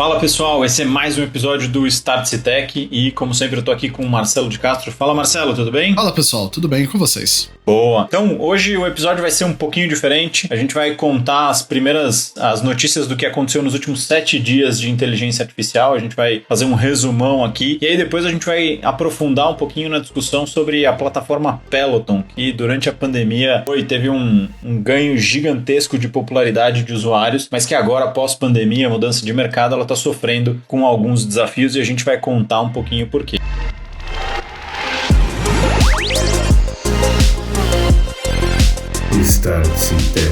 Fala pessoal, esse é mais um episódio do Startse Tech e como sempre eu tô aqui com o Marcelo de Castro. Fala Marcelo, tudo bem? Fala pessoal, tudo bem com vocês? Boa. Então hoje o episódio vai ser um pouquinho diferente. A gente vai contar as notícias do que aconteceu nos últimos 7 dias de inteligência artificial. A gente vai fazer um resumão aqui e aí depois a gente vai aprofundar um pouquinho na discussão sobre a plataforma Peloton, que durante a pandemia teve um ganho gigantesco de popularidade de usuários, mas que agora, após pandemia, mudança de mercado, ela está sofrendo com alguns desafios e a gente vai contar um pouquinho por quê. Startse Tech.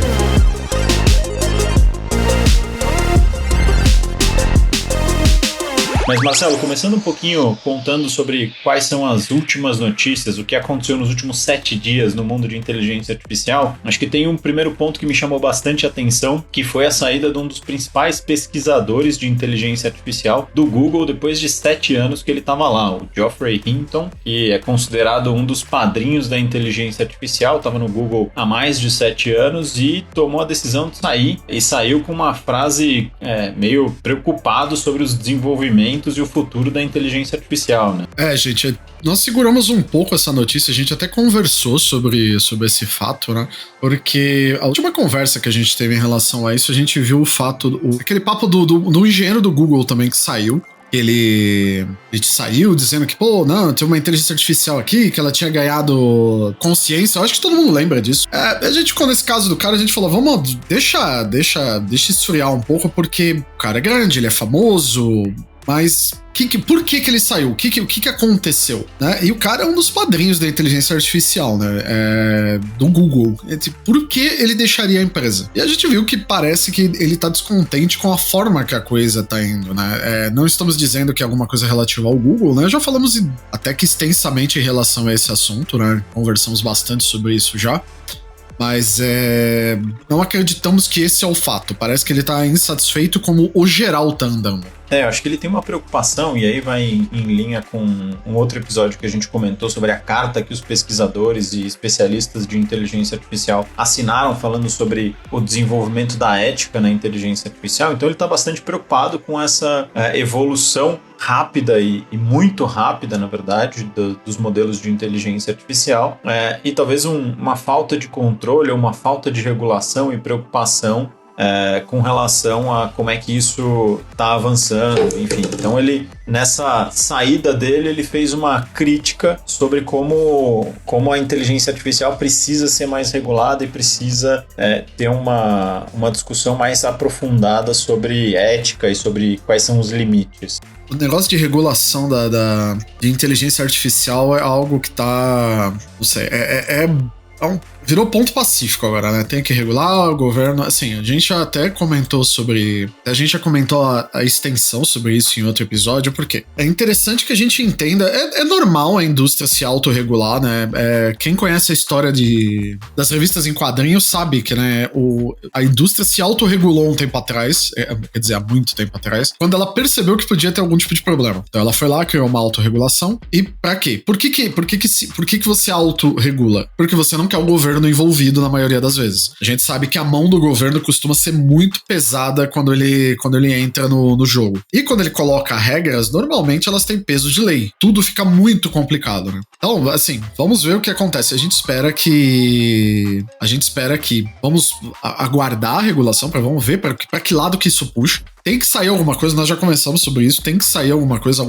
Mas Marcelo, começando um pouquinho contando sobre quais são as últimas notícias, o que aconteceu nos últimos 7 dias no mundo de inteligência artificial, acho que tem um primeiro ponto que me chamou bastante atenção, que foi a saída de um dos principais pesquisadores de inteligência artificial do Google depois de 7 anos que ele estava lá, o Geoffrey Hinton, que é considerado um dos padrinhos da inteligência artificial, estava no Google há mais de 7 anos e tomou a decisão de sair, e saiu com uma frase meio preocupado sobre os desenvolvimentos e o futuro da inteligência artificial, né? Gente, nós seguramos um pouco essa notícia, a gente até conversou sobre esse fato, né? Porque a última conversa que a gente teve em relação a isso, a gente viu o fato, aquele papo do engenheiro do Google também que saiu. Ele saiu dizendo que, não, tem uma inteligência artificial aqui, que ela tinha ganhado consciência. Eu acho que todo mundo lembra disso. A gente, quando nesse caso do cara, a gente falou, vamos, deixa esfriar um pouco, porque o cara é grande, ele é famoso, mas por que ele saiu? O que aconteceu? Né? E o cara é um dos padrinhos da inteligência artificial, né? Do Google. Por que ele deixaria a empresa? E a gente viu que parece que ele tá descontente com a forma que a coisa tá indo, né? Não estamos dizendo que é alguma coisa relativa ao Google, né? Já falamos até que extensamente em relação a esse assunto, né? Conversamos bastante sobre isso já. Mas não acreditamos que esse é o fato. Parece que ele tá insatisfeito como o geral tá andando. Eu acho que ele tem uma preocupação, e aí vai em linha com um outro episódio que a gente comentou sobre a carta que os pesquisadores e especialistas de inteligência artificial assinaram falando sobre o desenvolvimento da ética na inteligência artificial. Então ele está bastante preocupado com essa evolução rápida e muito rápida, na verdade, dos modelos de inteligência artificial e talvez uma falta de controle ou uma falta de regulação e preocupação com relação a como é que isso está avançando, enfim. Então ele, nessa saída dele, ele fez uma crítica sobre como a inteligência artificial precisa ser mais regulada e precisa ter uma discussão mais aprofundada sobre ética e sobre quais são os limites. O negócio de regulação de inteligência artificial é algo que tá, não sei, virou ponto pacífico agora, né? Tem que regular o governo. Assim, a gente já até comentou a extensão sobre isso em outro episódio, porque é interessante que a gente entenda. É normal a indústria se autorregular, né? Quem conhece a história das revistas em quadrinhos sabe que, né, a indústria se autorregulou um tempo atrás, quer dizer, há muito tempo atrás, quando ela percebeu que podia ter algum tipo de problema. Então ela foi lá, criou uma autorregulação. E pra quê? Por que você autorregula? Porque você não quer o governo envolvido na maioria das vezes. A gente sabe que a mão do governo costuma ser muito pesada quando ele entra no jogo. E quando ele coloca regras, normalmente elas têm peso de lei. Tudo fica muito complicado, né? Então, assim, vamos ver o que acontece. A gente espera que vamos aguardar a regulação, vamos ver para que lado que isso puxa. Tem que sair alguma coisa, nós já conversamos sobre isso, tem que sair alguma coisa,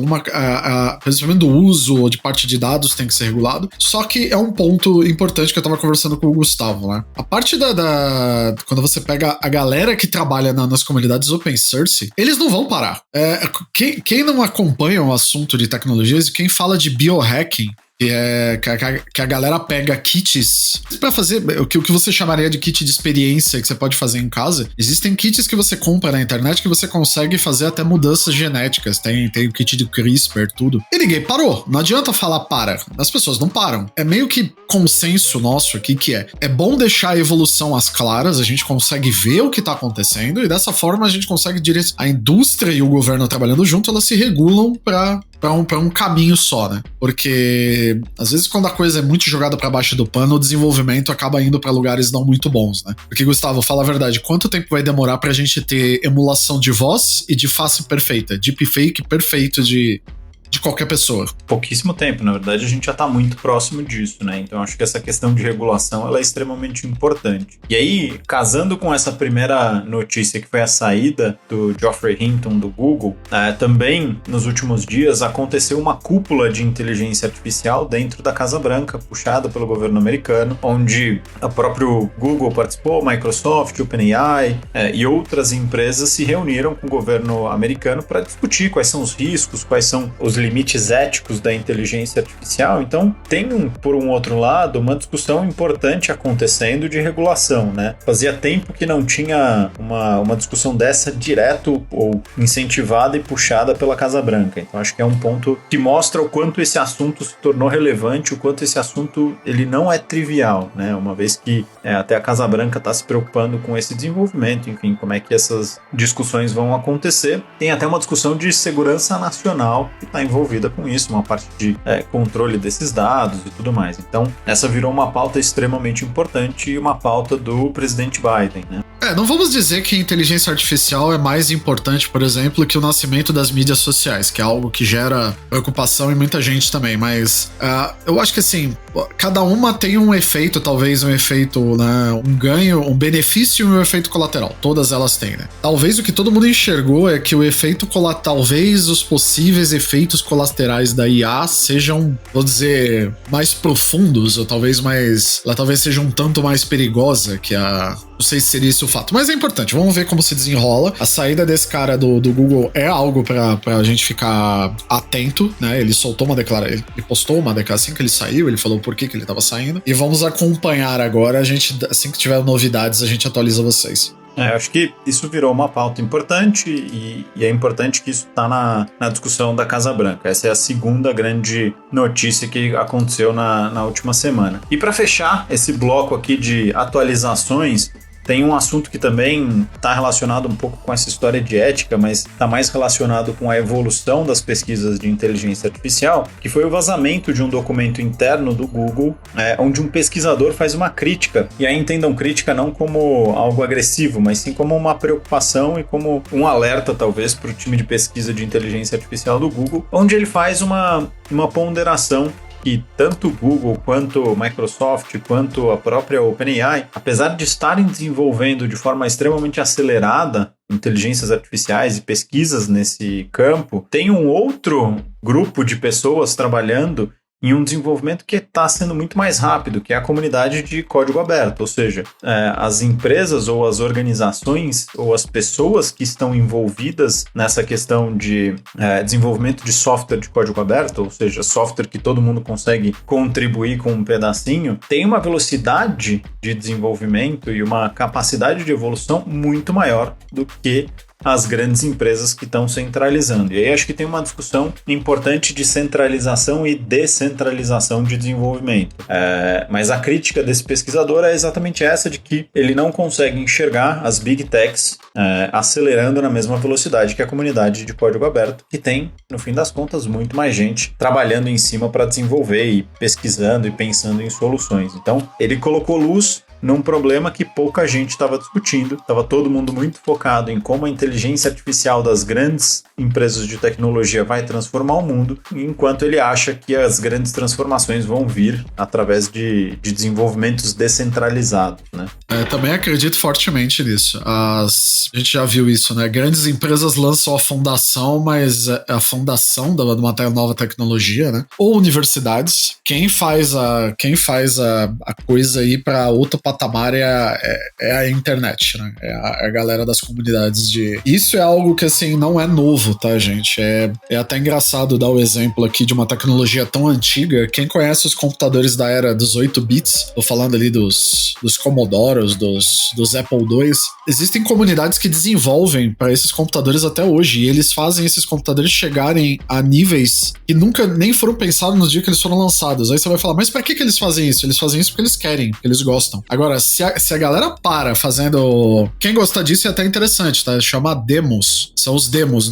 principalmente do uso de parte de dados tem que ser regulado. Só que é um ponto importante que eu tava conversando com o Gustavo, né? A parte quando você pega a galera que trabalha nas comunidades open source, eles não vão parar. Quem não acompanha o assunto de tecnologias e quem fala de biohacking, que a galera pega kits pra fazer o que você chamaria de kit de experiência que você pode fazer em casa. Existem kits que você compra na internet que você consegue fazer até mudanças genéticas. Tem o kit de CRISPR, tudo. E ninguém parou. Não adianta falar para. As pessoas não param. É meio que consenso nosso aqui que é bom deixar a evolução às claras, a gente consegue ver o que tá acontecendo e dessa forma a gente consegue a indústria e o governo trabalhando junto, elas se regulam pra pra um caminho só, né? Porque às vezes quando a coisa é muito jogada pra baixo do pano, o desenvolvimento acaba indo pra lugares não muito bons, né? Porque, Gustavo, fala a verdade, quanto tempo vai demorar pra gente ter emulação de voz e de face perfeita, deepfake perfeito de qualquer pessoa? Pouquíssimo tempo, na verdade a gente já está muito próximo disso, né? Então acho que essa questão de regulação ela é extremamente importante. E aí, casando com essa primeira notícia que foi a saída do Geoffrey Hinton do Google, também nos últimos dias aconteceu uma cúpula de inteligência artificial dentro da Casa Branca, puxada pelo governo americano, onde o próprio Google participou, Microsoft, OpenAI e outras empresas se reuniram com o governo americano para discutir quais são os riscos, quais são os limites éticos da inteligência artificial. Então tem, por um outro lado, uma discussão importante acontecendo de regulação, né? Fazia tempo que não tinha uma discussão dessa direto ou incentivada e puxada pela Casa Branca. Então acho que é um ponto que mostra o quanto esse assunto se tornou relevante, o quanto esse assunto ele não é trivial, né? Uma vez que até a Casa Branca está se preocupando com esse desenvolvimento, enfim, como é que essas discussões vão acontecer. Tem até uma discussão de segurança nacional que está envolvida com isso, uma parte de controle desses dados e tudo mais. Então, essa virou uma pauta extremamente importante e uma pauta do presidente Biden, né? Não vamos dizer que a inteligência artificial é mais importante, por exemplo, que o nascimento das mídias sociais, que é algo que gera preocupação em muita gente também, mas eu acho que assim, cada uma tem um efeito, talvez um efeito, né, um ganho, um benefício e um efeito colateral. Todas elas têm, né? Talvez o que todo mundo enxergou é que o efeito colateral, talvez os possíveis efeitos colaterais da IA sejam, vou dizer, mais profundos, ou talvez ela talvez seja um tanto mais perigosa que a... Não sei se seria esse o fato, mas é importante. Vamos ver como se desenrola. A saída desse cara do Google é algo pra gente ficar atento, né? Ele soltou uma declaração, ele postou uma declaração assim que ele saiu, ele falou por que ele tava saindo. E vamos acompanhar agora. Assim que tiver novidades, a gente atualiza vocês. Acho que isso virou uma pauta importante e é importante que isso está na discussão da Casa Branca. Essa é a segunda grande notícia que aconteceu na última semana. E para fechar esse bloco aqui de atualizações, tem um assunto que também está relacionado um pouco com essa história de ética, mas está mais relacionado com a evolução das pesquisas de inteligência artificial, que foi o vazamento de um documento interno do Google, onde um pesquisador faz uma crítica. E aí entendam crítica não como algo agressivo, mas sim como uma preocupação e como um alerta, talvez, para o time de pesquisa de inteligência artificial do Google, onde ele faz uma ponderação que tanto o Google, quanto o Microsoft, quanto a própria OpenAI, apesar de estarem desenvolvendo de forma extremamente acelerada inteligências artificiais e pesquisas nesse campo, tem um outro grupo de pessoas trabalhando em um desenvolvimento que está sendo muito mais rápido, que é a comunidade de código aberto, ou seja, as empresas ou as organizações ou as pessoas que estão envolvidas nessa questão de desenvolvimento de software de código aberto, ou seja, software que todo mundo consegue contribuir com um pedacinho, tem uma velocidade de desenvolvimento e uma capacidade de evolução muito maior do que as grandes empresas que estão centralizando. E aí acho que tem uma discussão importante de centralização e descentralização de desenvolvimento. Mas a crítica desse pesquisador é exatamente essa, de que ele não consegue enxergar as big techs acelerando na mesma velocidade que a comunidade de código aberto, que tem, no fim das contas, muito mais gente trabalhando em cima para desenvolver e pesquisando e pensando em soluções. Então, ele colocou luz num problema que pouca gente estava discutindo. Estava todo mundo muito focado em como a inteligência artificial das grandes empresas de tecnologia vai transformar o mundo, enquanto ele acha que as grandes transformações vão vir através de desenvolvimentos descentralizados, né? Também acredito fortemente nisso. A gente já viu isso, né? Grandes empresas lançam a fundação, mas a fundação de uma nova tecnologia, né? Ou universidades. Quem faz a coisa aí para outro patamar é a internet, né? É a galera das comunidades de... Isso é algo que, assim, não é novo, tá, gente? É até engraçado dar o exemplo aqui de uma tecnologia tão antiga. Quem conhece os computadores da era dos 8 bits, tô falando ali dos Commodoros, dos Apple II, existem comunidades que desenvolvem para esses computadores até hoje, e eles fazem esses computadores chegarem a níveis que nunca nem foram pensados no dia que eles foram lançados. Aí você vai falar, mas pra que eles fazem isso? Eles fazem isso porque eles querem, porque eles gostam. Agora, se a galera para fazendo... Quem gostar disso é até interessante, tá? Chama demos. são os demos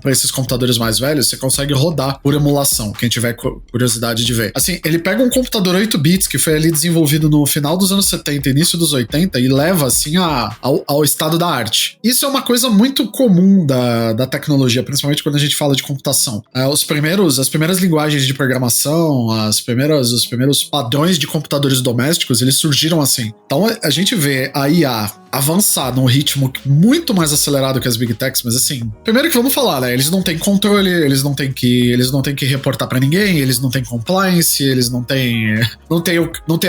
esses computadores mais velhos, você consegue rodar por emulação, quem tiver curiosidade de ver. Assim, ele pega um computador 8 bits que foi ali desenvolvido no final dos anos 70, início dos 80 e leva, assim, ao estado da arte. Isso é uma coisa muito comum da tecnologia, principalmente quando a gente fala de computação. As primeiras linguagens de programação, os primeiros padrões de computadores domésticos, eles surgiram assim. Então a gente vê a IA avançar num ritmo muito mais acelerado que as Big Techs, mas assim, primeiro que vamos falar, né? Eles não têm controle, eles não têm que reportar pra ninguém, eles não têm compliance, eles não tem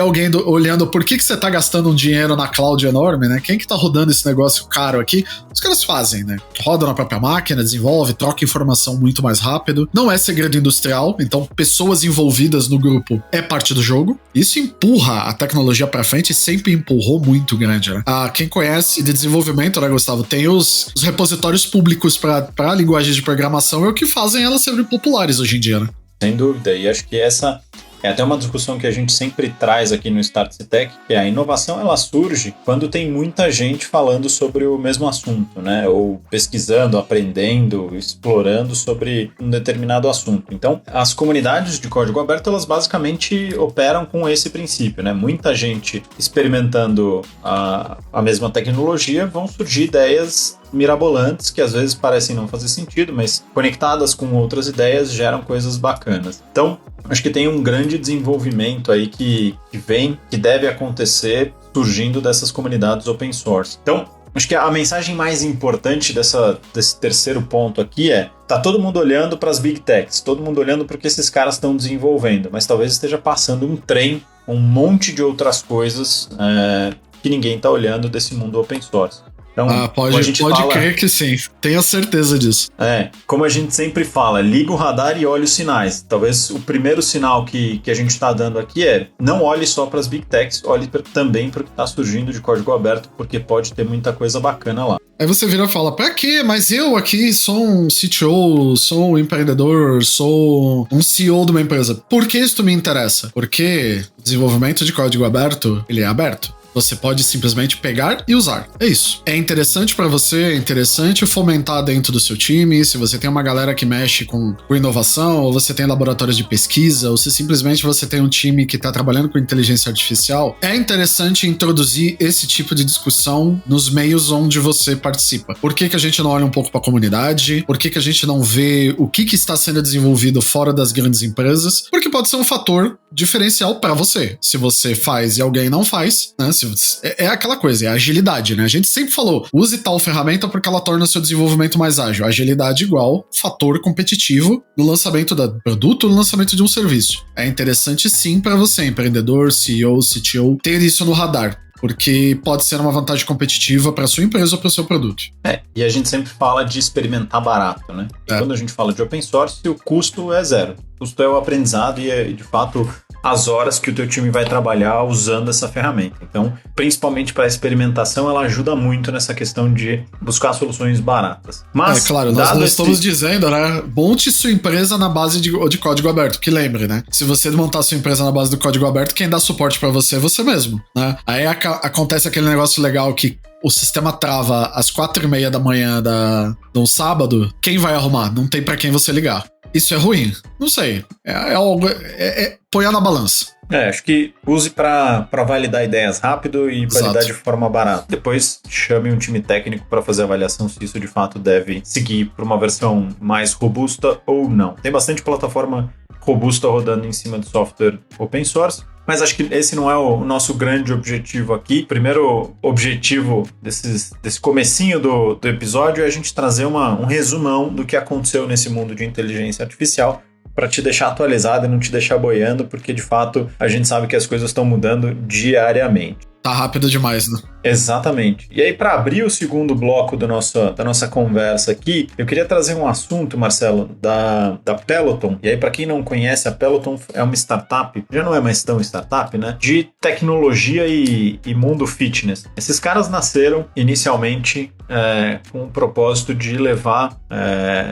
alguém olhando por que você tá gastando um dinheiro na cloud enorme, né? Quem que tá rodando esse negócio caro aqui? Os caras fazem, né? Rodam na própria máquina, desenvolve, troca informação muito mais rápido. Não é segredo industrial, então pessoas envolvidas no grupo é parte do jogo. Isso empurra a tecnologia pra frente e sempre empurrou muito grande, né? Quem conhece de desenvolvimento, né, Gustavo? Tem os repositórios públicos para linguagens de programação, é o que fazem elas serem populares hoje em dia, né? Sem dúvida, e acho que essa é até uma discussão que a gente sempre traz aqui no Startse Tech, que a inovação ela surge quando tem muita gente falando sobre o mesmo assunto, né? Ou pesquisando, aprendendo, explorando sobre um determinado assunto. Então, as comunidades de código aberto, elas basicamente operam com esse princípio, né? Muita gente experimentando a mesma tecnologia, vão surgir ideias mirabolantes que às vezes parecem não fazer sentido, mas conectadas com outras ideias geram coisas bacanas. Então, acho que tem um grande desenvolvimento aí que deve acontecer surgindo dessas comunidades open source. Então, acho que a mensagem mais importante desse terceiro ponto aqui tá todo mundo olhando para as Big Techs, todo mundo olhando para o que esses caras estão desenvolvendo, mas talvez esteja passando um trem, um monte de outras coisas que ninguém está olhando desse mundo open source. Então, pode crer que sim, tenha certeza disso. Como a gente sempre fala, liga o radar e olha os sinais. Talvez o primeiro sinal que a gente está dando aqui não olhe só para as Big Techs, olhe também para o que está surgindo de código aberto, porque pode ter muita coisa bacana lá. Aí você vira e fala, pra quê? Mas eu aqui sou um CTO, sou um empreendedor, sou um CEO de uma empresa. Por que isso me interessa? Porque o desenvolvimento de código aberto, ele é aberto. Você pode simplesmente pegar e usar. É isso. É interessante pra você, é interessante fomentar dentro do seu time. Se você tem uma galera que mexe com inovação, ou você tem laboratórios de pesquisa, ou se simplesmente você tem um time que tá trabalhando com inteligência artificial, é interessante introduzir esse tipo de discussão nos meios onde você participa. Por que a gente não olha um pouco pra comunidade? Por que a gente não vê o que está sendo desenvolvido fora das grandes empresas? Porque pode ser um fator diferencial pra você. Se você faz e alguém não faz, né? É aquela coisa, é a agilidade, né? A gente sempre falou, use tal ferramenta porque ela torna o seu desenvolvimento mais ágil. Agilidade igual fator competitivo no lançamento do produto, no lançamento de um serviço. É interessante sim para você, empreendedor, CEO, CTO, ter isso no radar. Porque pode ser uma vantagem competitiva para sua empresa ou para o seu produto. E a gente sempre fala de experimentar barato, né? E quando a gente fala de open source, o custo é zero. O custo é o aprendizado e de fato, as horas que o teu time vai trabalhar usando essa ferramenta. Então, principalmente para a experimentação, ela ajuda muito nessa questão de buscar soluções baratas. Mas, claro, nós não estamos dizendo, né? Monte sua empresa na base de código aberto, que lembre, né? Se você montar sua empresa na base do código aberto, quem dá suporte para você é você mesmo, né? Aí acontece aquele negócio legal que o sistema trava às 4:30 da manhã de um sábado, quem vai arrumar? Não tem para quem você ligar. Isso é ruim? Não sei. É algo... põe na balança. Acho que use para validar ideias rápido e validar de forma barata. Depois chame um time técnico para fazer a avaliação se isso de fato deve seguir para uma versão mais robusta ou não. Tem bastante plataforma robusta rodando em cima de software open source, mas acho que esse não é o nosso grande objetivo aqui. O primeiro objetivo desse comecinho do episódio é a gente trazer um resumão do que aconteceu nesse mundo de inteligência artificial, para te deixar atualizado e não te deixar boiando, porque de fato a gente sabe que as coisas estão mudando diariamente. Tá rápido demais, né? Exatamente. E aí, para abrir o segundo bloco da nossa conversa aqui, eu queria trazer um assunto, Marcelo, da Peloton. E aí, para quem não conhece, a Peloton é uma startup, já não é mais tão startup, né? De tecnologia e mundo fitness. Esses caras nasceram inicialmente com o propósito de levar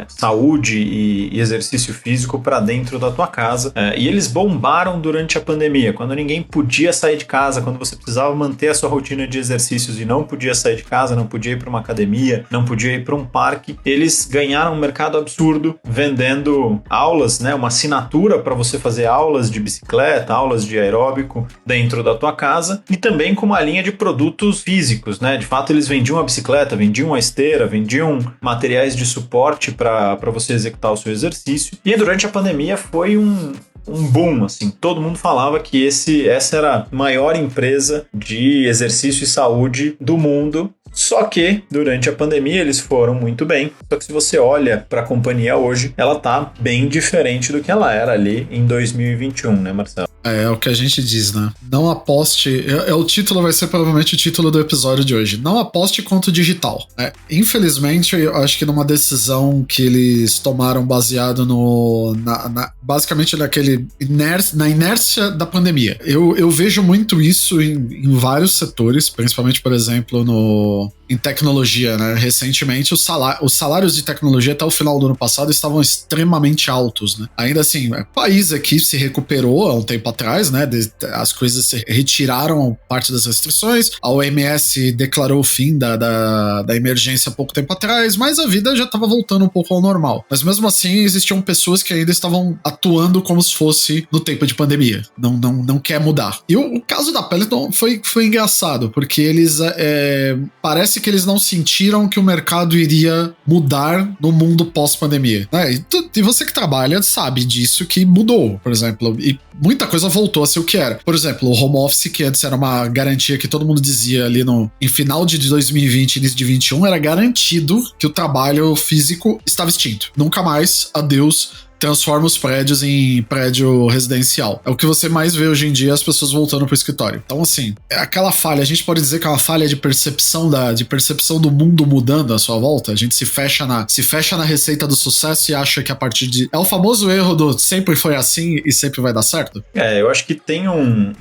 saúde e exercício físico para dentro da tua casa. E eles bombaram durante a pandemia, quando ninguém podia sair de casa, quando você precisava manter a sua rotina de exercícios e não podia sair de casa, não podia ir para uma academia, não podia ir para um parque, eles ganharam um mercado absurdo vendendo aulas, né, uma assinatura para você fazer aulas de bicicleta, aulas de aeróbico dentro da tua casa e também com uma linha de produtos físicos, né? De fato, eles vendiam a bicicleta, vendiam a esteira, vendiam materiais de suporte para você executar o seu exercício. E durante a pandemia foi um boom, assim, todo mundo falava que essa era a maior empresa de exercício e saúde do mundo. Só que, durante a pandemia, eles foram muito bem. Só que se você olha para a companhia hoje, ela tá bem diferente do que ela era ali em 2021, né, Marcelo? É o que a gente diz, né? Não aposte... o título vai ser provavelmente o título do episódio de hoje. Não aposte contra o digital. Infelizmente, eu acho que numa decisão que eles tomaram baseado basicamente na inércia da pandemia. Eu vejo muito isso em vários setores, principalmente, por exemplo, em tecnologia, né? Recentemente, os salários de tecnologia até o final do ano passado estavam extremamente altos, né? Ainda assim, o país aqui se recuperou há um tempo atrás, né? As coisas se retiraram parte das restrições, a OMS declarou o fim da emergência há pouco tempo atrás, mas a vida já estava voltando um pouco ao normal. Mas mesmo assim, existiam pessoas que ainda estavam atuando como se fosse no tempo de pandemia. Não quer mudar. E o caso da Peloton foi engraçado, porque eles parece que eles não sentiram que o mercado iria mudar no mundo pós-pandemia, né? E você que trabalha sabe disso, que mudou, por exemplo, e muita coisa voltou a ser o que era. Por exemplo, o home office, que antes era uma garantia que todo mundo dizia ali em final de 2020, início de 2021, era garantido que o trabalho físico estava extinto. Nunca mais, adeus, transforma os prédios em prédio residencial. É o que você mais vê hoje em dia, as pessoas voltando pro escritório. Então, assim, é aquela falha, a gente pode dizer que é uma falha de percepção do mundo mudando à sua volta. A gente se fecha na receita do sucesso e acha que a partir de... É o famoso erro do sempre foi assim e sempre vai dar certo? Eu acho que tem um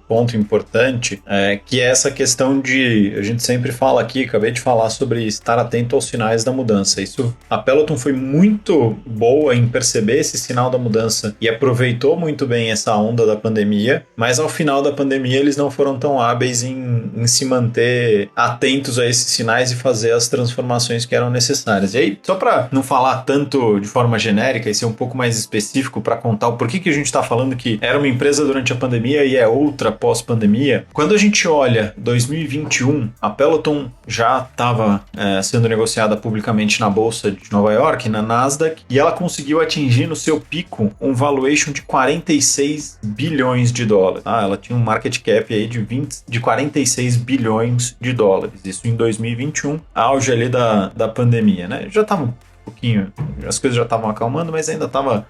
ponto importante, que é essa questão de, a gente sempre fala aqui, acabei de falar sobre estar atento aos sinais da mudança. A Peloton foi muito boa em perceber esse sinal da mudança e aproveitou muito bem essa onda da pandemia, mas ao final da pandemia eles não foram tão hábeis em se manter atentos a esses sinais e fazer as transformações que eram necessárias. E aí, só para não falar tanto de forma genérica e ser um pouco mais específico para contar o porquê que a gente está falando que era uma empresa durante a pandemia e é outra pós-pandemia. Quando a gente olha 2021, a Peloton já estava sendo negociada publicamente na Bolsa de Nova York, na Nasdaq, e ela conseguiu atingir no seu pico um valuation de 46 bilhões de dólares. Ela tinha um market cap aí de 46 bilhões de dólares. Isso em 2021, auge ali da pandemia, né? Já estava pouquinho, as coisas já estavam acalmando, mas ainda estava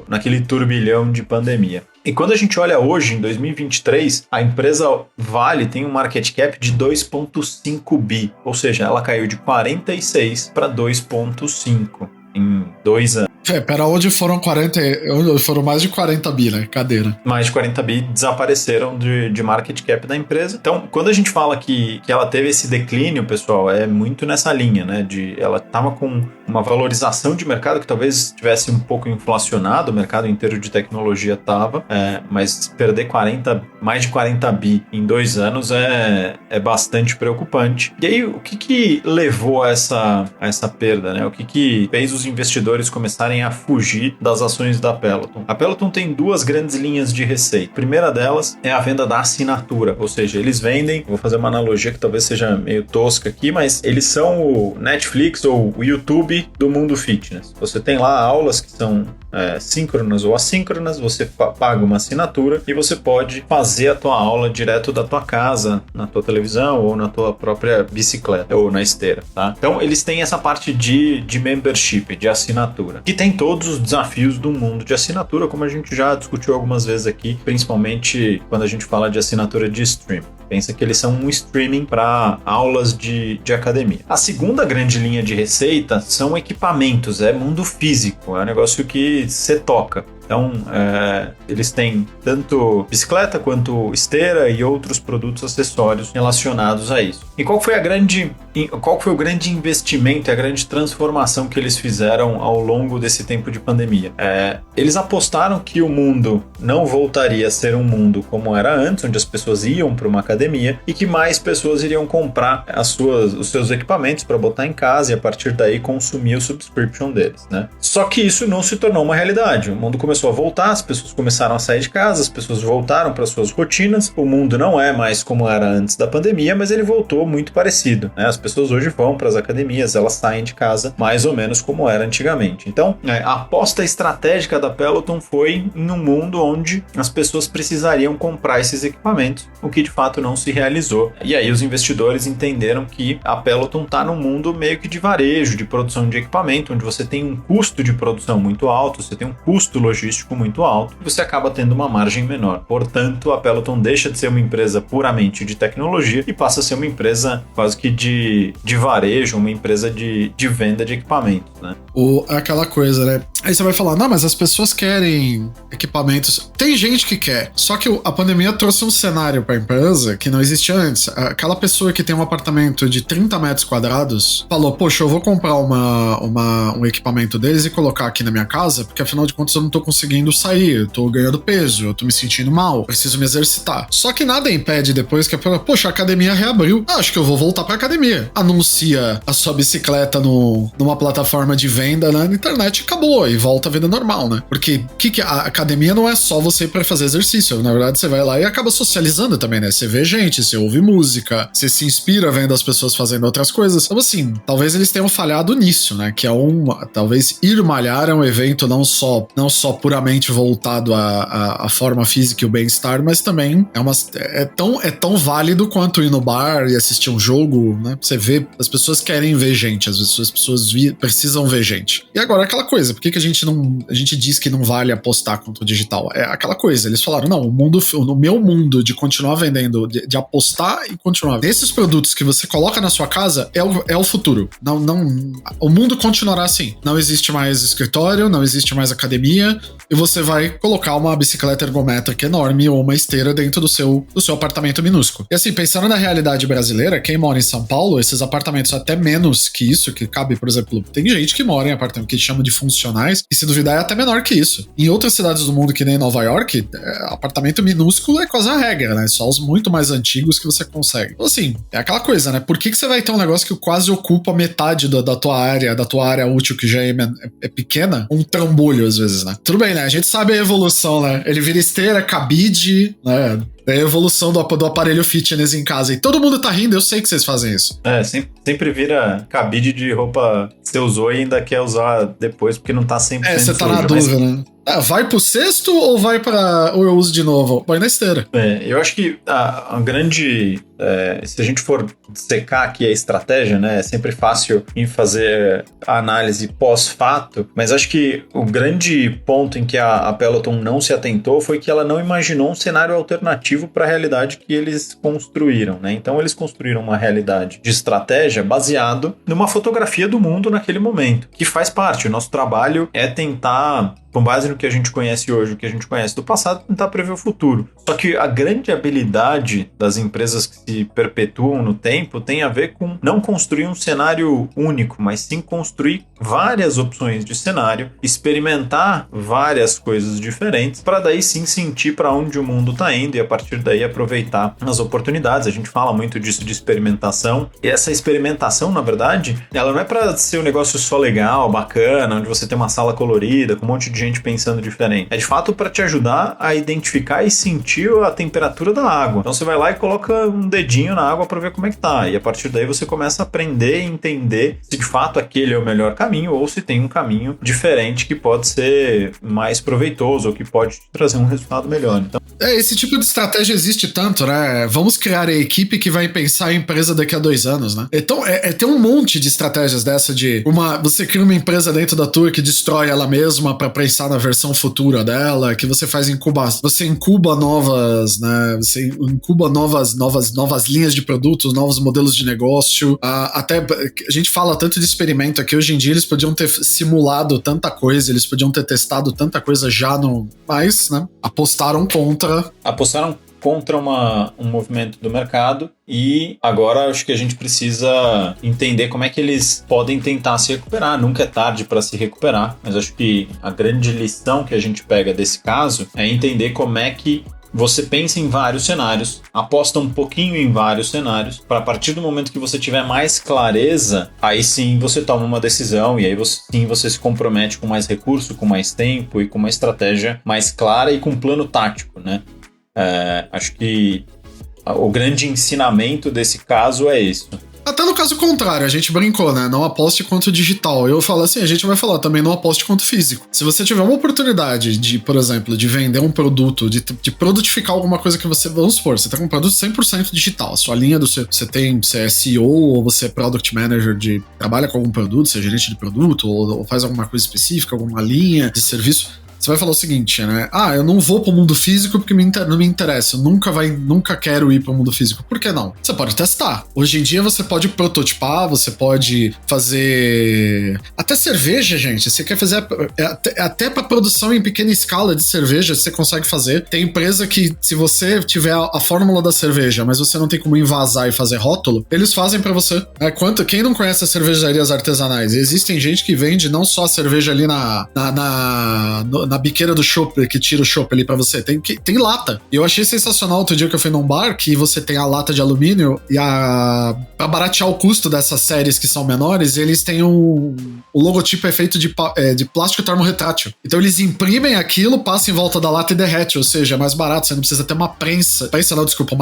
naquele turbilhão de pandemia. E quando a gente olha hoje, em 2023, a empresa tem um market cap de 2,5 bi, ou seja, ela caiu de 46 para 2,5 em 2 anos. Para onde foram foram mais de 40 bi, né? Cadeira. Mais de 40 bi desapareceram de market cap da empresa. Então, quando a gente fala que ela teve esse declínio, pessoal, é muito nessa linha, né? Ela estava com uma valorização de mercado que talvez estivesse um pouco inflacionado, o mercado inteiro de tecnologia estava, mas perder mais de 40 bi em 2 anos é bastante preocupante. E aí, o que levou a essa perda, né? O que fez os investidores começarem a fugir das ações da Peloton? A Peloton tem 2 grandes linhas de receita. A primeira delas é a venda da assinatura, ou seja, eles vendem, vou fazer uma analogia que talvez seja meio tosca aqui, mas eles são o Netflix ou o YouTube do mundo fitness. Você tem lá aulas que são síncronas ou assíncronas, você paga uma assinatura e você pode fazer a tua aula direto da tua casa, na tua televisão ou na tua própria bicicleta ou na esteira, tá? Então eles têm essa parte de membership, de assinatura, que tem todos os desafios do mundo de assinatura, como a gente já discutiu algumas vezes aqui, principalmente quando a gente fala de assinatura de stream. Pensa que eles são um streaming para aulas de academia. A segunda grande linha de receita são equipamentos, é mundo físico, é um negócio que você toca. Então, eles têm tanto bicicleta quanto esteira e outros produtos acessórios relacionados a isso. E qual foi o grande investimento e a grande transformação que eles fizeram ao longo desse tempo de pandemia? Eles apostaram que o mundo não voltaria a ser um mundo como era antes, onde as pessoas iam para uma academia e que mais pessoas iriam comprar os seus equipamentos para botar em casa e a partir daí consumir o subscription deles, né? Só que isso não se tornou uma realidade. O mundo começou a voltar, as pessoas começaram a sair de casa, as pessoas voltaram para suas rotinas. O mundo não é mais como era antes da pandemia, mas ele voltou muito parecido, né? As pessoas hoje vão para as academias, elas saem de casa mais ou menos como era antigamente. Então, a aposta estratégica da Peloton foi em um mundo onde as pessoas precisariam comprar esses equipamentos, o que de fato não se realizou. E aí os investidores entenderam que a Peloton está num mundo meio que de varejo, de produção de equipamento, onde você tem um custo de produção muito alto, você tem um custo logístico muito alto, e você acaba tendo uma margem menor. Portanto, a Peloton deixa de ser uma empresa puramente de tecnologia e passa a ser uma empresa quase que de varejo, uma empresa de venda de equipamentos, né? Aquela coisa, né? Aí você vai falar, não, mas as pessoas querem equipamentos. Tem gente que quer, só que a pandemia trouxe um cenário para a empresa que não existia antes. Aquela pessoa que tem um apartamento de 30 metros quadrados falou, poxa, eu vou comprar um equipamento deles e colocar aqui na minha casa, porque afinal de contas eu não tô conseguindo sair, eu tô ganhando peso, eu tô me sentindo mal, preciso me exercitar. Só que nada impede depois que poxa, a academia reabriu, acho que eu vou voltar pra academia. Anuncia a sua bicicleta numa plataforma de venda na internet e acabou, e volta a vida normal, né? Porque a academia não é só você ir pra fazer exercício, na verdade você vai lá e acaba socializando também, né? Você vê gente, você ouve música, você se inspira vendo as pessoas fazendo outras coisas. Então assim, talvez eles tenham falhado nisso, né? Que talvez ir malhar é um evento não só puramente voltado à forma física e o bem-estar, mas também é tão válido quanto ir no bar e assistir um jogo, né? Você vê, as pessoas querem ver gente, às vezes as pessoas precisam ver gente. E agora aquela coisa, por que a gente diz que não vale apostar contra o digital? É aquela coisa, eles falaram, não, no meu mundo de continuar vendendo, de apostar e continuar. Esses produtos que você coloca na sua casa é o futuro. O mundo continuará assim. Não existe mais escritório, não existe mais academia, e você vai colocar uma bicicleta ergométrica enorme ou uma esteira dentro do seu apartamento minúsculo. E assim, pensando na realidade brasileira, quem mora em São Paulo, esses apartamentos até menos que isso, que cabe, por exemplo, tem gente que mora em apartamento que chama de funcionais, e se duvidar é até menor que isso. Em outras cidades do mundo, que nem Nova York, apartamento minúsculo é quase a regra, né? Só os muito mais antigos que você consegue. Então assim, é aquela coisa, né? Por que você vai ter um negócio que quase ocupa metade da tua área útil, que já é pequena, um trambolho às vezes, né? Tudo bem, né? A gente sabe a evolução, né? Ele vira esteira, cabide, né? É a evolução do aparelho fitness em casa. E todo mundo tá rindo, eu sei que vocês fazem isso. Sempre vira cabide de roupa que você usou e ainda quer usar depois, porque não tá 100% você tá na dúvida, né? Vai pro cesto ou ou eu uso de novo? Vai na esteira. Eu acho que a grande... se a gente for secar aqui a estratégia, né? É sempre fácil em fazer a análise pós-fato, mas acho que o grande ponto em que a Peloton não se atentou foi que ela não imaginou um cenário alternativo para a realidade que eles construíram, né? Então eles construíram uma realidade de estratégia baseado numa fotografia do mundo naquele momento, que faz parte. O nosso trabalho é tentar, com base no que a gente conhece hoje, o que a gente conhece do passado, tentar prever o futuro. Só que a grande habilidade das empresas que se perpetuam no tempo tem a ver com não construir um cenário único, mas sim construir várias opções de cenário, experimentar várias coisas diferentes, para daí sim sentir para onde o mundo está indo e a partir daí aproveitar as oportunidades. A gente fala muito disso de experimentação, e essa experimentação, na verdade, ela não é para ser um negócio só legal, bacana, onde você tem uma sala colorida, com um monte de gente pensando diferente. É de fato para te ajudar a identificar e sentir a temperatura da água. Então você vai lá e coloca um dedinho na água para ver como é que tá. E a partir daí você começa a aprender e entender se de fato aquele é o melhor caminho ou se tem um caminho diferente que pode ser mais proveitoso ou que pode trazer um resultado melhor. Então, esse tipo de estratégia existe tanto, né? Vamos criar a equipe que vai pensar a empresa daqui a 2 anos, né? Então, tem um monte de estratégias dessa você cria uma empresa dentro da tua que destrói ela mesma para pensar na versão futura dela, que você faz você incuba novas, né? Você incuba novas linhas de produtos, novos modelos de negócio. Até a gente fala tanto de experimento aqui, hoje em dia eles podiam ter simulado tanta coisa, eles podiam ter testado tanta coisa já mas, né? Apostaram contra um movimento do mercado e agora acho que a gente precisa entender como é que eles podem tentar se recuperar. Nunca é tarde para se recuperar, mas acho que a grande lição que a gente pega desse caso é entender como é que você pensa em vários cenários, aposta um pouquinho em vários cenários, para a partir do momento que você tiver mais clareza, aí sim você toma uma decisão e aí você se compromete com mais recurso, com mais tempo e com uma estratégia mais clara e com um plano tático, né? Acho que o grande ensinamento desse caso é isso. Até no caso contrário, a gente brincou, né? Não aposte contra o digital. Eu falo assim, a gente vai falar também não aposte contra o físico. Se você tiver uma oportunidade de, por exemplo, de vender um produto, de produtificar alguma coisa que você... Vamos supor, você tá com um produto 100% digital. A sua linha você é CEO ou você é Product Manager, trabalha com algum produto, você é gerente de produto ou faz alguma coisa específica, alguma linha de serviço... Você vai falar o seguinte, né? Eu não vou pro mundo físico porque não me interessa. Eu nunca quero ir pro mundo físico. Por que não? Você pode testar. Hoje em dia você pode prototipar, você pode fazer... Até cerveja, gente. Você quer fazer... Até pra produção em pequena escala de cerveja, você consegue fazer. Tem empresa que, se você tiver a fórmula da cerveja, mas você não tem como envasar e fazer rótulo, eles fazem pra você. Quem não conhece as cervejarias artesanais? Existem gente que vende não só a cerveja ali na biqueira do chopp, que tira o chopp ali pra você. Tem lata. E eu achei sensacional outro dia que eu fui num bar que você tem a lata de alumínio e pra baratear o custo dessas séries que são menores, eles têm o logotipo é feito de plástico termorretrátil. Então eles imprimem aquilo, passam em volta da lata e derrete, ou seja, é mais barato. Você não precisa ter uma prensa não, desculpa,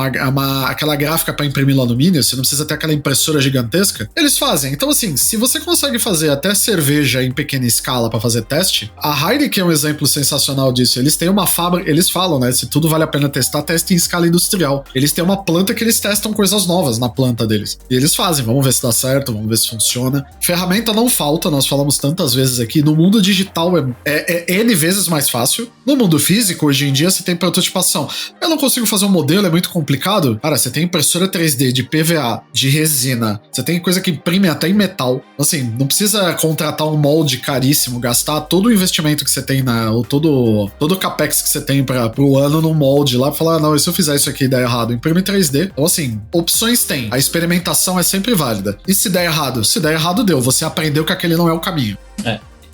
aquela gráfica pra imprimir no alumínio, você não precisa ter aquela impressora gigantesca. Eles fazem. Então assim, se você consegue fazer até cerveja em pequena escala pra fazer teste, a Heineken é um exemplo sensacional disso. Eles têm uma fábrica, eles falam, né? Se tudo vale a pena testar, teste em escala industrial. Eles têm uma planta que eles testam coisas novas na planta deles. E eles fazem, vamos ver se dá certo, vamos ver se funciona. Ferramenta não falta, nós falamos tantas vezes aqui. No mundo digital é N vezes mais fácil. No mundo físico, hoje em dia, você tem prototipação. Eu não consigo fazer um modelo, é muito complicado. Cara, você tem impressora 3D de PVA, de resina. Você tem coisa que imprime até em metal. Assim, não precisa contratar um molde caríssimo, gastar todo o investimento que você tem todo o capex que você tem pro ano no molde lá, pra falar, não, e se eu fizer isso aqui e der errado, imprime 3D. Então, assim, opções tem. A experimentação é sempre válida. E se der errado? Se der errado, deu. Você aprendeu que aquele não é o caminho.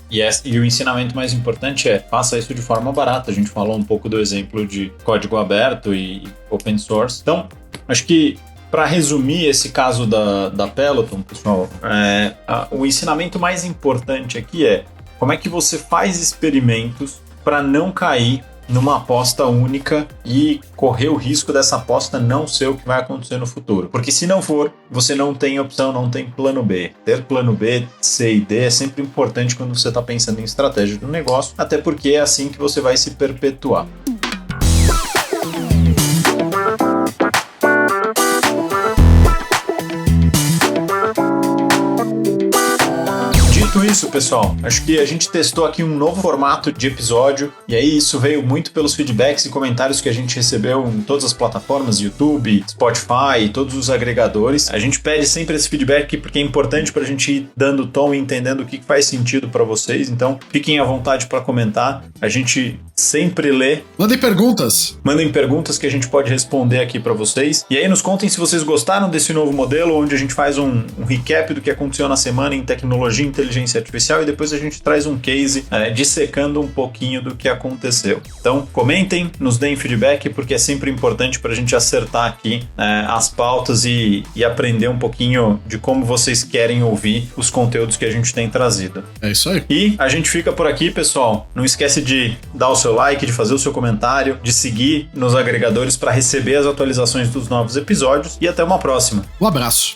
E o ensinamento mais importante faça isso de forma barata. A gente falou um pouco do exemplo de código aberto e open source. Então, acho que para resumir esse caso da Peloton, pessoal, o ensinamento mais importante aqui como é que você faz experimentos para não cair numa aposta única e correr o risco dessa aposta não ser o que vai acontecer no futuro. Porque se não for, você não tem opção, não tem plano B. Ter plano B, C e D é sempre importante quando você está pensando em estratégia do negócio, até porque é assim que você vai se perpetuar. Dito isso, pessoal, acho que a gente testou aqui um novo formato de episódio e aí isso veio muito pelos feedbacks e comentários que a gente recebeu em todas as plataformas, YouTube, Spotify e todos os agregadores. A gente pede sempre esse feedback porque é importante para a gente ir dando tom e entendendo o que faz sentido para vocês, então fiquem à vontade para comentar. A gente sempre lê. Mandem perguntas que a gente pode responder aqui para vocês. E aí nos contem se vocês gostaram desse novo modelo, onde a gente faz um recap do que aconteceu na semana em tecnologia e inteligência artificial e depois a gente traz um case dissecando um pouquinho do que aconteceu. Então comentem, nos deem feedback, porque é sempre importante para a gente acertar aqui as pautas e aprender um pouquinho de como vocês querem ouvir os conteúdos que a gente tem trazido. É isso aí. E a gente fica por aqui, pessoal. Não esquece de dar o seu like, de fazer o seu comentário, de seguir nos agregadores para receber as atualizações dos novos episódios e até uma próxima. Um abraço.